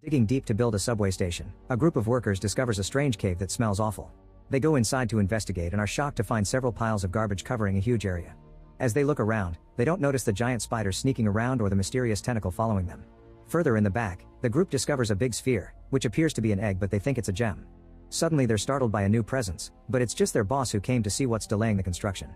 Digging deep to build a subway station, a group of workers discovers a strange cave that smells awful. They go inside to investigate and are shocked to find several piles of garbage covering a huge area. As they look around, they don't notice the giant spider sneaking around or the mysterious tentacle following them. Further in the back, the group discovers a big sphere, which appears to be an egg but they think it's a gem. Suddenly they're startled by a new presence, but it's just their boss who came to see what's delaying the construction.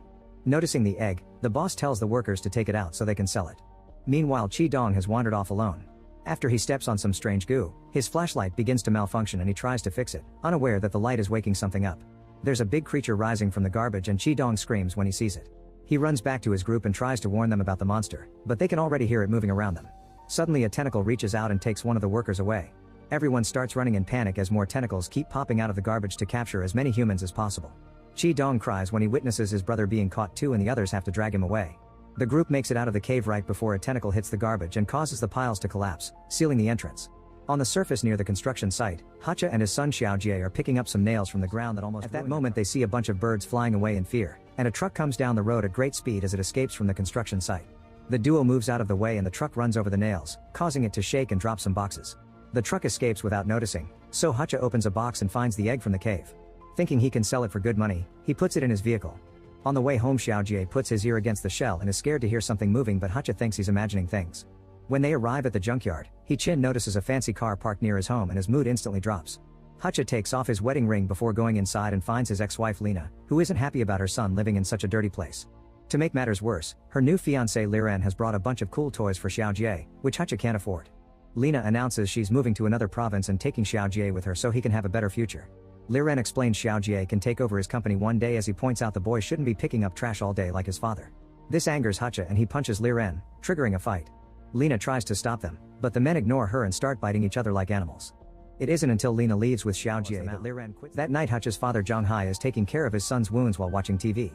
Noticing the egg, the boss tells the workers to take it out so they can sell it. Meanwhile, Chi-dong has wandered off alone. After he steps on some strange goo, his flashlight begins to malfunction and he tries to fix it, unaware that the light is waking something up. There's a big creature rising from the garbage and Chi-dong screams when he sees it. He runs back to his group and tries to warn them about the monster, but they can already hear it moving around them. Suddenly a tentacle reaches out and takes one of the workers away. Everyone starts running in panic as more tentacles keep popping out of the garbage to capture as many humans as possible. Chi-dong cries when he witnesses his brother being caught too and the others have to drag him away. The group makes it out of the cave right before a tentacle hits the garbage and causes the piles to collapse, sealing the entrance. On the surface near the construction site, Hacha and his son Xiaojie are picking up some nails from the ground that almost. At that moment they see a bunch of birds flying away in fear, and a truck comes down the road at great speed as it escapes from the construction site. The duo moves out of the way and the truck runs over the nails, causing it to shake and drop some boxes. The truck escapes without noticing, so Hacha opens a box and finds the egg from the cave. Thinking he can sell it for good money, he puts it in his vehicle. On the way home, Xiaojie puts his ear against the shell and is scared to hear something moving, but Hacha thinks he's imagining things. When they arrive at the junkyard, Chin notices a fancy car parked near his home and his mood instantly drops. Hacha takes off his wedding ring before going inside and finds his ex-wife Lena, who isn't happy about her son living in such a dirty place. To make matters worse, her new fiancé Liren has brought a bunch of cool toys for Xiaojie, which Hacha can't afford. Lena announces she's moving to another province and taking Xiaojie with her so he can have a better future. Liren explains Xiaojie can take over his company one day as he points out the boy shouldn't be picking up trash all day like his father. This angers Hacha and he punches Liren, triggering a fight. Lena tries to stop them, but the men ignore her and start biting each other like animals. It isn't until Lena leaves with Xiaojie that Liren quits. That night Hacha's father Zhonghai is taking care of his son's wounds while watching TV.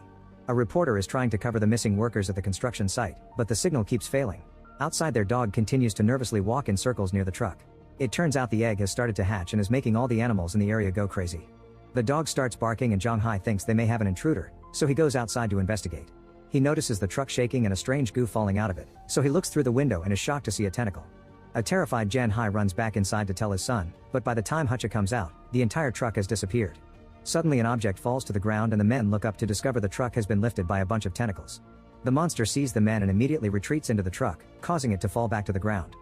A reporter is trying to cover the missing workers at the construction site, but the signal keeps failing. Outside, their dog continues to nervously walk in circles near the truck. It turns out the egg has started to hatch and is making all the animals in the area go crazy. The dog starts barking and Zhonghai thinks they may have an intruder, so he goes outside to investigate. He notices the truck shaking and a strange goo falling out of it, so he looks through the window and is shocked to see a tentacle. A terrified Zhonghai runs back inside to tell his son, but by the time Hacha comes out, the entire truck has disappeared. Suddenly an object falls to the ground and the men look up to discover the truck has been lifted by a bunch of tentacles. The monster sees the men and immediately retreats into the truck, causing it to fall back to the ground.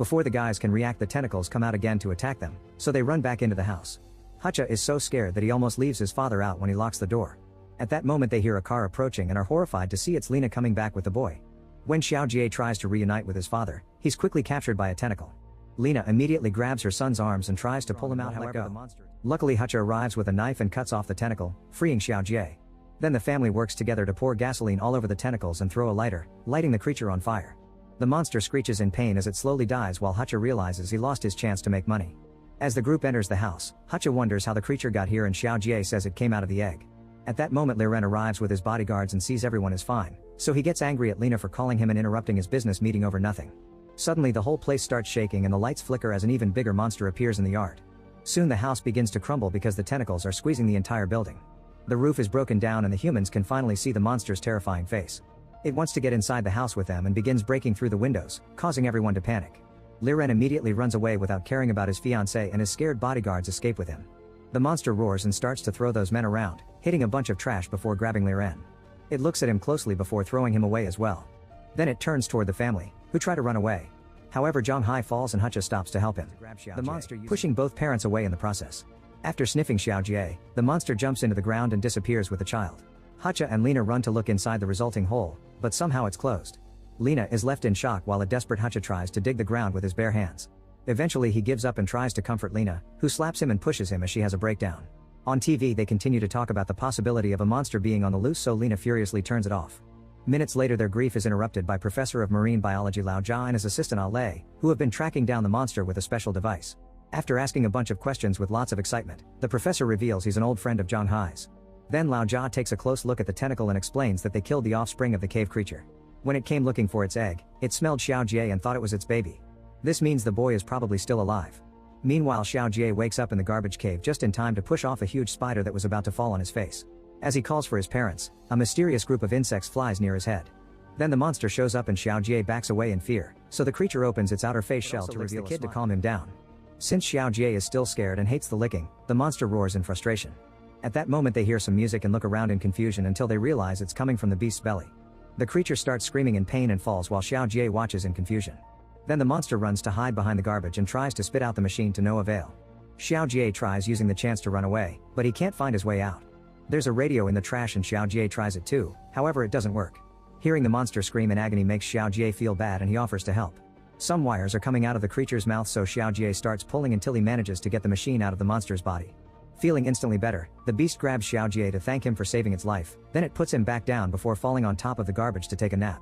Before the guys can react, the tentacles come out again to attack them, so they run back into the house. Hacha is so scared that he almost leaves his father out when he locks the door. At that moment they hear a car approaching and are horrified to see it's Lena coming back with the boy. When Xiaojie tries to reunite with his father, he's quickly captured by a tentacle. Lena immediately grabs her son's arms and tries to pull him out, however luckily Hacha arrives with a knife and cuts off the tentacle, freeing Xiaojie. Then the family works together to pour gasoline all over the tentacles and throw a lighter, lighting the creature on fire. The monster screeches in pain as it slowly dies while Hacha realizes he lost his chance to make money. As the group enters the house, Hacha wonders how the creature got here and Xiaojie says it came out of the egg. At that moment Liren arrives with his bodyguards and sees everyone is fine, so he gets angry at Lena for calling him and interrupting his business meeting over nothing. Suddenly the whole place starts shaking and the lights flicker as an even bigger monster appears in the yard. Soon the house begins to crumble because the tentacles are squeezing the entire building. The roof is broken down and the humans can finally see the monster's terrifying face. It wants to get inside the house with them and begins breaking through the windows, causing everyone to panic. Liren immediately runs away without caring about his fiancée and his scared bodyguards escape with him. The monster roars and starts to throw those men around, hitting a bunch of trash before grabbing Liren. It looks at him closely before throwing him away as well. Then it turns toward the family, who try to run away. However, Zhonghai falls and Hacha stops to help him, the monster pushing both parents away in the process. After sniffing Xiaojie, the monster jumps into the ground and disappears with the child. Hacha and Lena run to look inside the resulting hole, but somehow it's closed. Lena is left in shock while a desperate Hacha tries to dig the ground with his bare hands. Eventually he gives up and tries to comfort Lena, who slaps him and pushes him as she has a breakdown. On TV they continue to talk about the possibility of a monster being on the loose, so Lena furiously turns it off. Minutes later their grief is interrupted by Professor of Marine Biology Lao Jia and his assistant Ale, who have been tracking down the monster with a special device. After asking a bunch of questions with lots of excitement, the professor reveals he's an old friend of Zhonghai's. Then Lao Jia takes a close look at the tentacle and explains that they killed the offspring of the cave creature. When it came looking for its egg, it smelled Xiaojie and thought it was its baby. This means the boy is probably still alive. Meanwhile, Xiaojie wakes up in the garbage cave just in time to push off a huge spider that was about to fall on his face. As he calls for his parents, a mysterious group of insects flies near his head. Then the monster shows up and Xiaojie backs away in fear, so the creature opens its outer face shell to reveal the kid to calm him down. Since Xiao Jie is still scared and hates the licking, the monster roars in frustration. At that moment they hear some music and look around in confusion until they realize it's coming from the beast's belly. The creature starts screaming in pain and falls while Xiao Jie watches in confusion. Then the monster runs to hide behind the garbage and tries to spit out the machine to no avail. Xiao Jie tries using the chance to run away, but he can't find his way out. There's a radio in the trash and Xiao Jie tries it too, however it doesn't work. Hearing the monster scream in agony makes Xiao Jie feel bad and he offers to help. Some wires are coming out of the creature's mouth so Xiao Jie starts pulling until he manages to get the machine out of the monster's body. Feeling instantly better, the beast grabs Xiao Jie to thank him for saving its life, then it puts him back down before falling on top of the garbage to take a nap.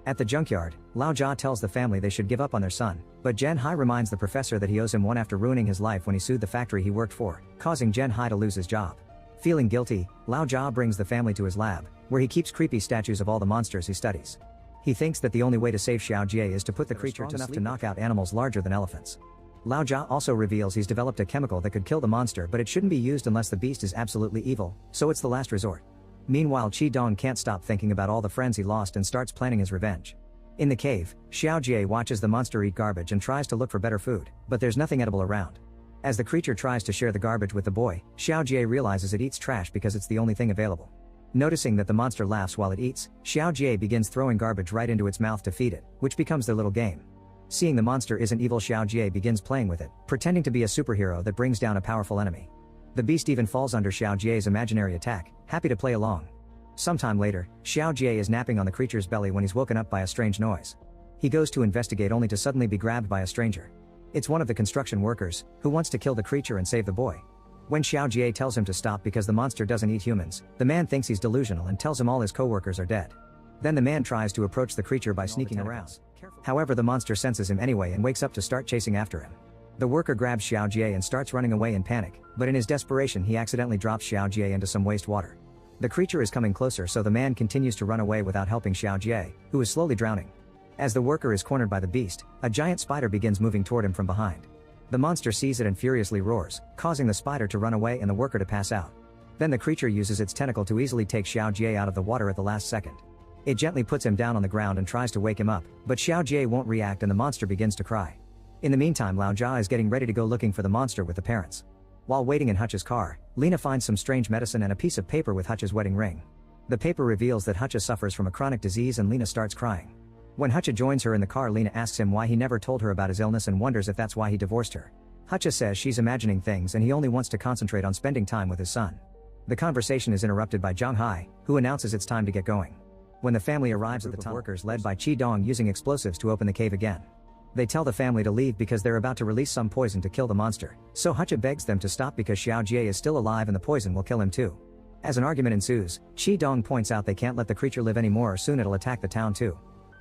At the junkyard, Lao Jia tells the family they should give up on their son, but Zhen Hai reminds the professor that he owes him one after ruining his life when he sued the factory he worked for, causing Zhen Hai to lose his job. Feeling guilty, Lao Jia brings the family to his lab, where he keeps creepy statues of all the monsters he studies. He thinks that the only way to save Xiao Jie is to put the creature to sleep to knock out animals larger than elephants. Lao Jia also reveals he's developed a chemical that could kill the monster, but it shouldn't be used unless the beast is absolutely evil, so it's the last resort. Meanwhile, Qi Dong can't stop thinking about all the friends he lost and starts planning his revenge. In the cave, Xiao Jie watches the monster eat garbage and tries to look for better food, but there's nothing edible around. As the creature tries to share the garbage with the boy, Xiao Jie realizes it eats trash because it's the only thing available. Noticing that the monster laughs while it eats, Xiao Jie begins throwing garbage right into its mouth to feed it, which becomes their little game. Seeing the monster isn't evil, Xiao Jie begins playing with it, pretending to be a superhero that brings down a powerful enemy. The beast even falls under Xiao Jie's imaginary attack, happy to play along. Sometime later, Xiao Jie is napping on the creature's belly when he's woken up by a strange noise. He goes to investigate only to suddenly be grabbed by a stranger. It's one of the construction workers, who wants to kill the creature and save the boy. When Xiao Jie tells him to stop because the monster doesn't eat humans, the man thinks he's delusional and tells him all his co-workers are dead. Then the man tries to approach the creature by sneaking around. However, the monster senses him anyway and wakes up to start chasing after him. The worker grabs Xiao Jie and starts running away in panic, but in his desperation he accidentally drops Xiao Jie into some wastewater. The creature is coming closer, so the man continues to run away without helping Xiao Jie, who is slowly drowning. As the worker is cornered by the beast, a giant spider begins moving toward him from behind. The monster sees it and furiously roars, causing the spider to run away and the worker to pass out. Then the creature uses its tentacle to easily take Xiao Jie out of the water at the last second. It gently puts him down on the ground and tries to wake him up, but Xiao Jie won't react and the monster begins to cry. In the meantime, Lao Jia is getting ready to go looking for the monster with the parents. While waiting in Hutch's car, Lena finds some strange medicine and a piece of paper with Hutch's wedding ring. The paper reveals that Hutch suffers from a chronic disease and Lena starts crying. When Hutch joins her in the car, Lena asks him why he never told her about his illness and wonders if that's why he divorced her. Hutch says she's imagining things and he only wants to concentrate on spending time with his son. The conversation is interrupted by Zhang Hai, who announces it's time to get going. When the family arrives at the tunnel, workers led by Qi Dong using explosives to open the cave again. They tell the family to leave because they're about to release some poison to kill the monster, so Hutch begs them to stop because Xiao Jie is still alive and the poison will kill him too. As an argument ensues, Qi Dong points out they can't let the creature live anymore or soon it'll attack the town too.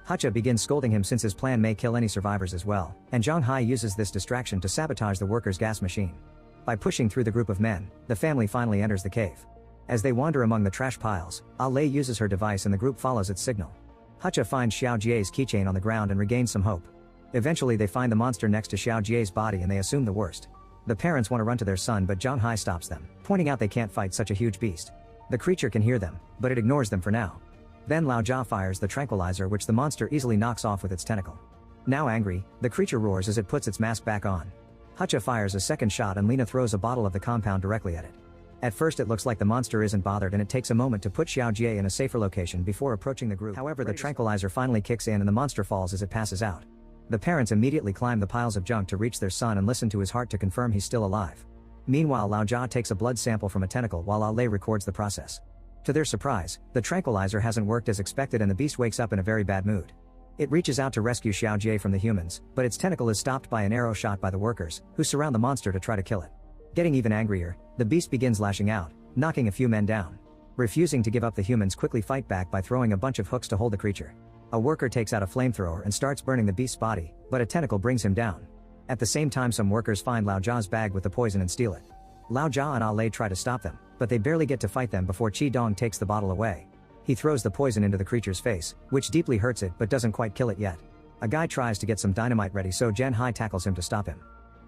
Hutch begins scolding him since his plan may kill any survivors as well, and Zhang Hai uses this distraction to sabotage the workers' gas machine. By pushing through the group of men, the family finally enters the cave. As they wander among the trash piles, Lei uses her device and the group follows its signal. Hutch finds Xiao Jie's keychain on the ground and regains some hope. Eventually they find the monster next to Xiao Jie's body and they assume the worst. The parents want to run to their son, but Zhang Hai stops them, pointing out they can't fight such a huge beast. The creature can hear them, but it ignores them for now. Then Lao Jia fires the tranquilizer, which the monster easily knocks off with its tentacle. Now angry, the creature roars as it puts its mask back on. Hutch fires a second shot and Lena throws a bottle of the compound directly at it. At first it looks like the monster isn't bothered and it takes a moment to put Xiao Jie in a safer location before approaching the group. However, the tranquilizer finally kicks in and the monster falls as it passes out. The parents immediately climb the piles of junk to reach their son and listen to his heart to confirm he's still alive. Meanwhile, Lao Jia takes a blood sample from a tentacle while Lei records the process. To their surprise, the tranquilizer hasn't worked as expected and the beast wakes up in a very bad mood. It reaches out to rescue Xiao Jie from the humans, but its tentacle is stopped by an arrow shot by the workers, who surround the monster to try to kill it. Getting even angrier, the beast begins lashing out, knocking a few men down. Refusing to give up, the humans quickly fight back by throwing a bunch of hooks to hold the creature. A worker takes out a flamethrower and starts burning the beast's body, but a tentacle brings him down. At the same time, some workers find Lao Jia's bag with the poison and steal it. Lao Jia and Lei try to stop them, but they barely get to fight them before Qi Dong takes the bottle away. He throws the poison into the creature's face, which deeply hurts it but doesn't quite kill it yet. A guy tries to get some dynamite ready, so Zhen Hai tackles him to stop him.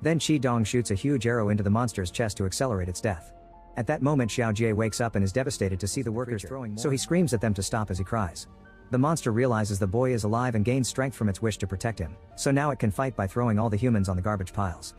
Then Qi Dong shoots a huge arrow into the monster's chest to accelerate its death. At that moment, Xiao Jie wakes up and is devastated to see the workers throwing more, so he screams at them to stop as he cries. The monster realizes the boy is alive and gains strength from its wish to protect him, so now it can fight by throwing all the humans on the garbage piles.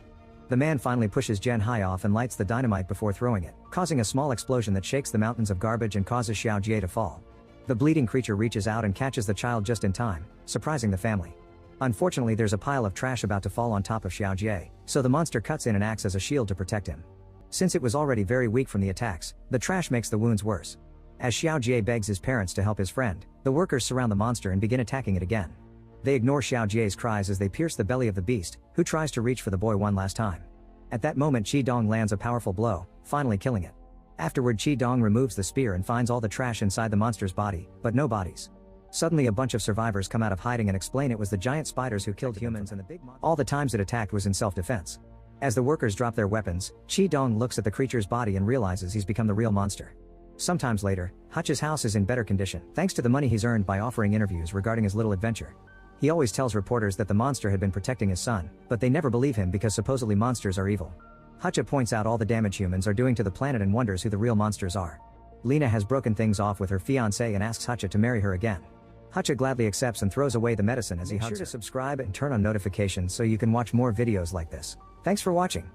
The man finally pushes Jen Hai off and lights the dynamite before throwing it, causing a small explosion that shakes the mountains of garbage and causes Xiao Jie to fall. The bleeding creature reaches out and catches the child just in time, surprising the family. Unfortunately, there's a pile of trash about to fall on top of Xiao Jie, so the monster cuts in and acts as a shield to protect him. Since it was already very weak from the attacks, the trash makes the wounds worse. As Xiao Jie begs his parents to help his friend, the workers surround the monster and begin attacking it again. They ignore Xiao Jie's cries as they pierce the belly of the beast, who tries to reach for the boy one last time. At that moment, Qi Dong lands a powerful blow, finally killing it. Afterward, Qi Dong removes the spear and finds all the trash inside the monster's body, but no bodies. Suddenly a bunch of survivors come out of hiding and explain it was the giant spiders who killed humans and the big monster. All the times it attacked was in self-defense. As the workers drop their weapons, Qi Dong looks at the creature's body and realizes he's become the real monster. Sometimes later, Hutch's house is in better condition, thanks to the money he's earned by offering interviews regarding his little adventure. He always tells reporters that the monster had been protecting his son, but they never believe him because supposedly monsters are evil. Hutch points out all the damage humans are doing to the planet and wonders who the real monsters are. Lena has broken things off with her fiancé and asks Hutch to marry her again. Hutch gladly accepts and throws away the medicine as he hugs her. Make sure to subscribe and turn on notifications so you can watch more videos like this. Thanks for watching.